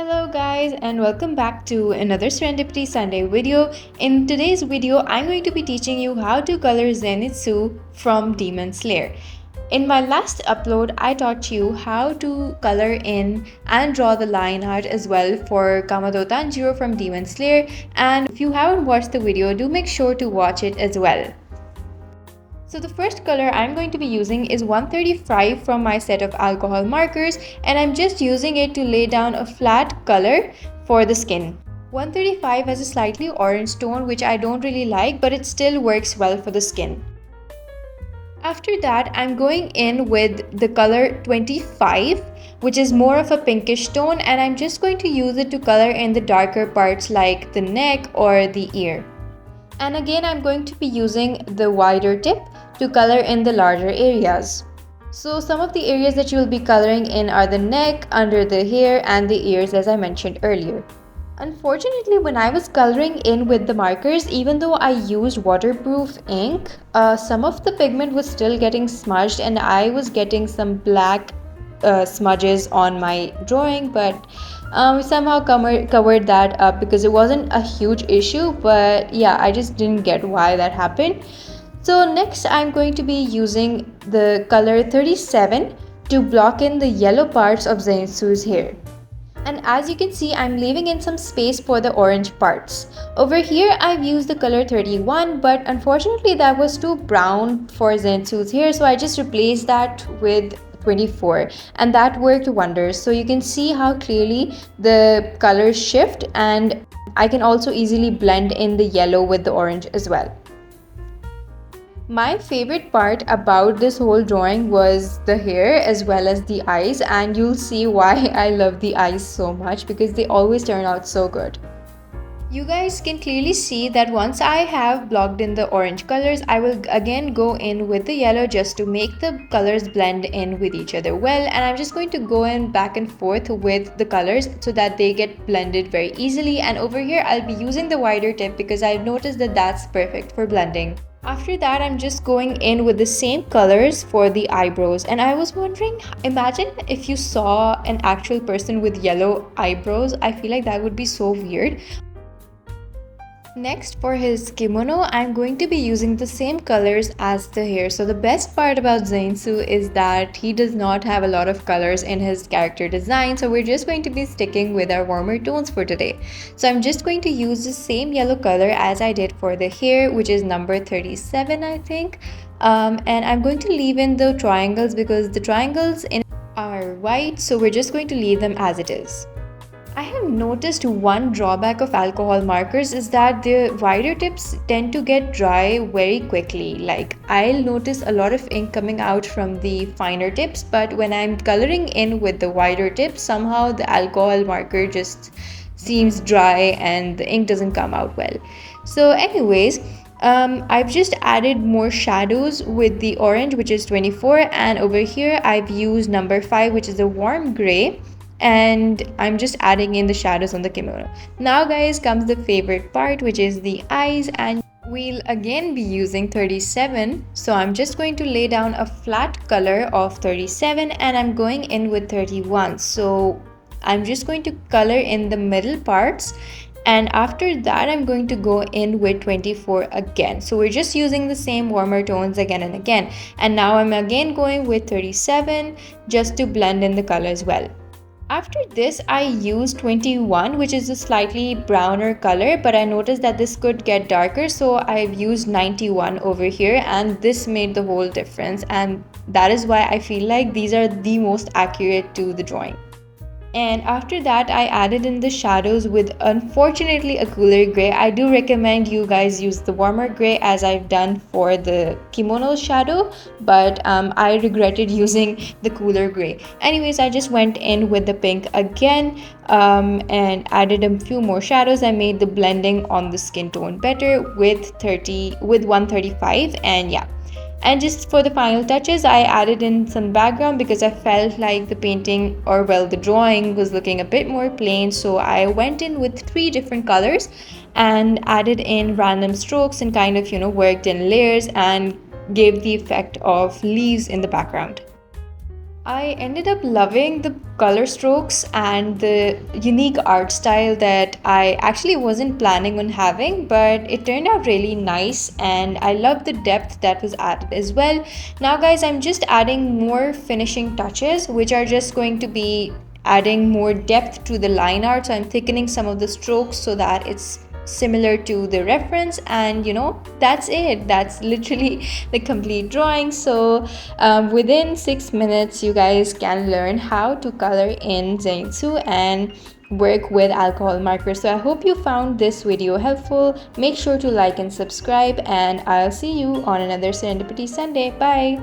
Hello guys and welcome back to another Serendipity Sunday video. In today's video, I'm going to be teaching you how to color Zenitsu from Demon Slayer. In my last upload, I taught you how to color in and draw the line art as well for Kamado Tanjiro from Demon Slayer, and if you haven't watched the video, do make sure to watch it as well. So the first color I'm going to be using is 135 from my set of alcohol markers, and I'm just using it to lay down a flat color for the skin. 135 has a slightly orange tone which I don't really like, but it still works well for the skin. After that, I'm going in with the color 25, which is more of a pinkish tone, and I'm just going to use it to color in the darker parts like the neck or the ear. And again, I'm going to be using the wider tip to color in the larger areas. So some of the areas that you will be coloring in are the neck, under the hair, and the ears, as I mentioned earlier. Unfortunately, when I was coloring in with the markers, even though I used waterproof ink, some of the pigment was still getting smudged and I was getting some black smudges on my drawing, but somehow covered that up because it wasn't a huge issue. But yeah, I just didn't get why that happened. So next, I'm going to be using the color 37 to block in the yellow parts of Zenitsu's hair. And as you can see, I'm leaving in some space for the orange parts. Over here, I've used the color 31, but unfortunately that was too brown for Zenitsu's hair, so I just replaced that with 24, and that worked wonders. So you can see how clearly the colors shift, and I can also easily blend in the yellow with the orange as well. My favorite part about this whole drawing was the hair as well as the eyes, and you'll see why I love the eyes so much because they always turn out so good. You guys can clearly see that once I have blocked in the orange colors, I will again go in with the yellow just to make the colors blend in with each other well, and I'm just going to go in back and forth with the colors so that they get blended very easily. And over here I'll be using the wider tip because I've noticed that that's perfect for blending. After that, I'm just going in with the same colors for the eyebrows, and I was wondering, imagine if you saw an actual person with yellow eyebrows. I feel like that would be so weird. Next, for his kimono, I'm going to be using the same colors as the hair. So the best part about Zenitsu is that he does not have a lot of colors in his character design, so we're just going to be sticking with our warmer tones for today. So I'm just going to use the same yellow color as I did for the hair, which is number 37, I think. And I'm going to leave in the triangles because the triangles in are white, so we're just going to leave them as it is. I have noticed one drawback of alcohol markers is that the wider tips tend to get dry very quickly. Like, I'll notice a lot of ink coming out from the finer tips, but when I'm coloring in with the wider tips, somehow the alcohol marker just seems dry and the ink doesn't come out well. So anyways, I've just added more shadows with the orange, which is 24, and over here I've used number 5, which is a warm gray, and I'm just adding in the shadows on the kimono. Now guys, comes the favorite part, which is the eyes, and we'll again be using 37. So I'm just going to lay down a flat color of 37 and I'm going in with 31. So I'm just going to color in the middle parts, and after that I'm going to go in with 24 again. So we're just using the same warmer tones again and again, and now I'm again going with 37 just to blend in the color as well. After this, I used 21, which is a slightly browner color, but I noticed that this could get darker, so I've used 91 over here, and this made the whole difference, and that is why I feel like these are the most accurate to the drawing. And after that, I added in the shadows with, unfortunately, a cooler gray. I do recommend you guys use the warmer gray as I've done for the kimono shadow, but I regretted using the cooler gray. Anyways, I just went in with the pink again and added a few more shadows. I made the blending on the skin tone better with 135, and yeah. And just for the final touches, I added in some background because I felt like the painting, or well, the drawing was looking a bit more plain. So I went in with 3 different colors and added in random strokes and kind of, worked in layers and gave the effect of leaves in the background. I ended up loving the color strokes and the unique art style that I actually wasn't planning on having, but it turned out really nice and I love the depth that was added as well. Now, guys, I'm just adding more finishing touches, which are just going to be adding more depth to the line art. So I'm thickening some of the strokes so that it's similar to the reference, and that's it. That's literally the complete drawing. So within 6 minutes you guys can learn how to color in Zenitsu and work with alcohol markers. So I hope you found this video helpful. Make sure to like and subscribe, and I'll see you on another Serendipity Sunday. Bye.